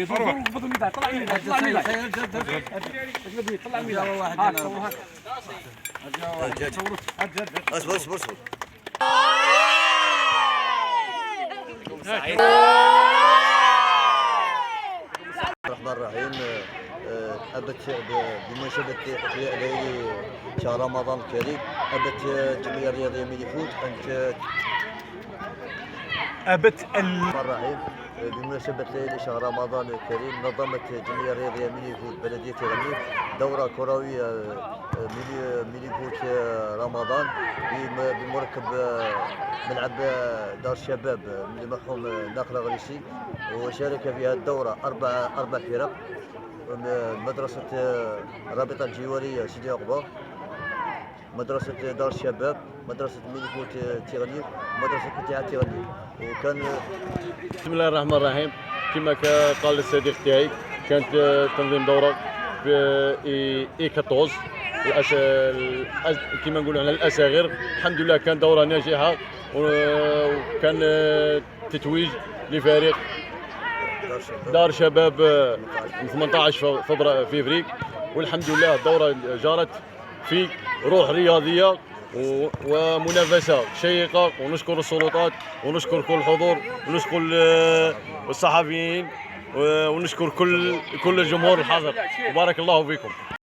اصبر الرحمن الرحيم. أبت بمناسبة إحياء ليالي شهر رمضان الكريم، أبت الجمعية الرياضية ميليفوت الرحمن الرحيم. بمناسبة ليالي شهر رمضان الكريم، نظمت الجمعية الرياضية ميليفوت بلدية تغنيف دورة كروية ميليفوت رمضان بمركب ملعب دار الشباب من المرحوم ناقل غريسي، وشارك في هذه الدورة أربع فرق: مدرسة الرابطة الجوارية سيدي عقبة، مدرسة دار الشباب، مدرسة ميليفوت تغنيف، مدرسة اتحاد تغنيف. وكان بسم الله الرحمن الرحيم. كما قال الصديق تاعي، كانت تنظيم دوره في اي 14 كما نقولوا على الأصاغر. الحمد لله كان دوره ناجحه، وكان تتويج لفريق دار شباب 18 فبراير. والحمد لله الدوره جرت في روح رياضيه ومنافسه شيقه، ونشكر السلطات ونشكر كل الحضور ونشكر الصحفيين ونشكر كل الجمهور الحاضر. وبارك الله فيكم.